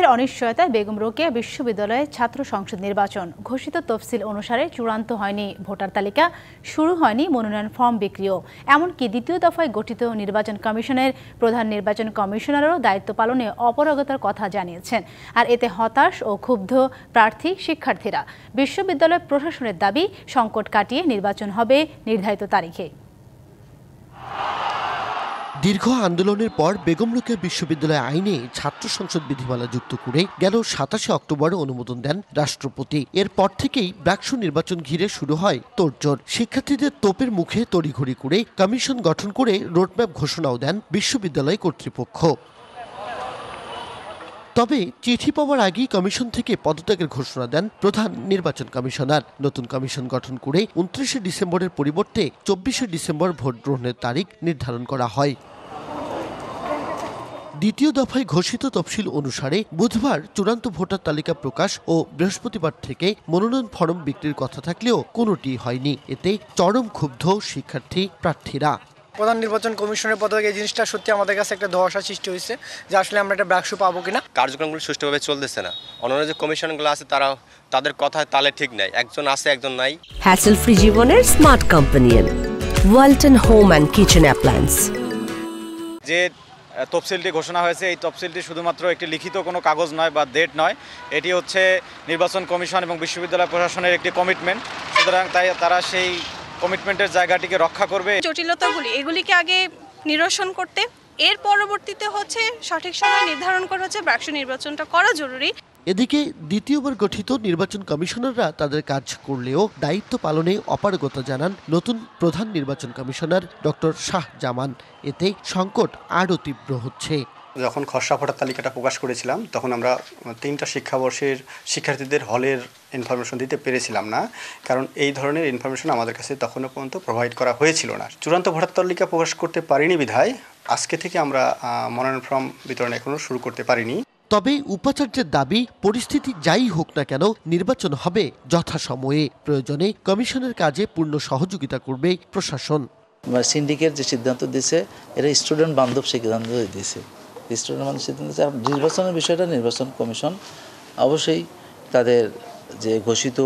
ফের অনিশ্চয়তায় বেগম রোকেয়া বিশ্ববিদ্যালয়ে ছাত্র সংসদ নির্বাচন। ঘোষিত তফসিল অনুসারে চূড়ান্ত হয়নি ভোটার তালিকা, শুরু হয়নি মনোনয়ন ফর্ম বিক্রিও। এমনকি দ্বিতীয় দফায় গঠিত নির্বাচন কমিশনের প্রধান নির্বাচন কমিশনারও দায়িত্ব পালনে অপারগতার কথা জানিয়েছেন। আর এতে হতাশ ও ক্ষুব্ধ প্রার্থী শিক্ষার্থীরা। বিশ্ববিদ্যালয় প্রশাসনের দাবি, সংকট কাটিয়ে নির্বাচন হবে নির্ধারিত তারিখে। দীর্ঘ আন্দোলনের পর বেগম রোকেয়া বিশ্ববিদ্যালয় আইনে ছাত্র সংসদ বিধিমালা যুক্ত করে গেল ২৭ অক্টোবরে অনুমোদন দেন রাষ্ট্রপতি। এরপর থেকেই ব্র্যাকসু নির্বাচন ঘিরে শুরু হয় তোড়জোড়। শিক্ষার্থীদের তোপের মুখে তড়িঘড়ি করে কমিশন গঠন করে রোডম্যাপ ঘোষণাও দেন বিশ্ববিদ্যালয় কর্তৃপক্ষ। তবে চিঠি পাওয়ার আগেই কমিশন থেকে পদত্যাগের ঘোষণা দেন প্রধান নির্বাচন কমিশনার। নতুন কমিশন গঠন করে ২৯ ডিসেম্বরের পরিবর্তে ২৪ ডিসেম্বর ভোট গ্রহণের তারিখ নির্ধারণ করা হয়। দ্বিতীয় দফায় ঘোষিত তফসিল অনুসারে বুধবার চূড়ান্ত ভোটার তালিকা প্রকাশ ও বৃহস্পতিবার থেকে মনোনয়ন ফরম বিক্রির কথা থাকলেও কোনোটি হয়নি। এতে চরম ক্ষুব্ধ শিক্ষার্থী প্রার্থীরা। প্রধান নির্বাচন কমিশনের পদে এই জিনিসটা সত্যি আমাদের কাছে একটা ধোঁয়াশা সৃষ্টি হয়েছে যে আসলে আমরা একটা ব্র্যাকসু পাবো কিনা। কার্যক্রমগুলো সুষ্ঠুভাবে চলতেছে না। অন্যান্য যে কমিশনগুলো আছে তাদের কথায় তালে ঠিক নাই, একজন আছে একজন নাই। হ্যাসেল ফ্রি জীবনের smart companion Walton home and kitchen appliance. যে তফসিলটি ঘোষণা হয়েছে, এই তফসিলটি শুধুমাত্র একটি লিখিত কোনো কাগজ নয় বা ডেট নয়, এটি হচ্ছে নির্বাচন কমিশন এবং বিশ্ববিদ্যালয় প্রশাসনের একটি কমিটমেন্ট। সুতরাং তাই তারা সেই কমিটমেন্টের জায়গাটিকে রক্ষা করবে। জটিলতাগুলি এগুলিকে আগে নিরসন করতে, এর পরবর্তীতে হচ্ছে সঠিক সময় নির্ধারণ করে হচ্ছে ব্র্যাকসু নির্বাচনটা করা জরুরি। এদিকে দ্বিতীয়বার গঠিত নির্বাচন কমিশনাররা তাদের কাজ করলেও দায়িত্ব পালনে অপারগতা জানান নতুন প্রধান নির্বাচন কমিশনার ডক্টর শাহজামান। এতে সংকট আরও তীব্র হচ্ছে। যখন খসড়া ভোটার তালিকাটা প্রকাশ করেছিলাম তখন আমরা 3টা শিক্ষাবর্ষের শিক্ষার্থীদের হলের ইনফরমেশন দিতে পেরেছিলাম না, কারণ এই ধরনের ইনফরমেশন আমাদের কাছে তখনও পর্যন্ত প্রোভাইড করা হয়েছিল না। চূড়ান্ত ভোটার তালিকা প্রকাশ করতে পারিনি বিধায় আজকে থেকে আমরা মনোনয়ন ফর্ম বিতরণ এখনো শুরু করতে পারিনি। তবে উপাচার্যের দাবি, পরিস্থিতি যাই হোক না কেন নির্বাচন হবে যথাসময়ে। প্রয়োজনে কমিশনের কাজে পূর্ণ সহযোগিতা করবে প্রশাসন। সিন্ডিকেট যে সিদ্ধান্ত দিয়েছে এটা স্টুডেন্ট বান্ধব সিদ্ধান্ত দিয়েছে। নির্বাচনের বিষয়টা নির্বাচন কমিশন অবশ্যই তাদের যে ঘোষিত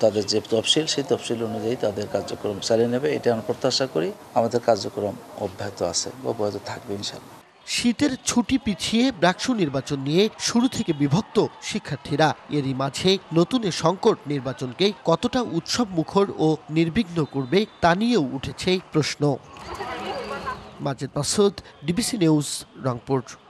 তাদের যে তফসিল, সেই তফসিল অনুযায়ী তাদের কার্যক্রম চালিয়ে নেবে। এটা আমরা প্রত্যাশা করি। আমাদের কার্যক্রম অব্যাহত আছে, অব্যাহত থাকবে ইনশাআল্লাহ। শীতের ছুটি পিছিয়ে ব্র্যাকসু নির্বাচন নিয়ে শুরু থেকে বিভক্ত শিক্ষার্থীরা। এরই মাঝে নতুন সংকট নির্বাচনকে কতটা উৎসব মুখর ও নির্বিঘ্ন করবে তা নিয়েও উঠেছে প্রশ্ন। Majed Masud, DBC news, Rangpur.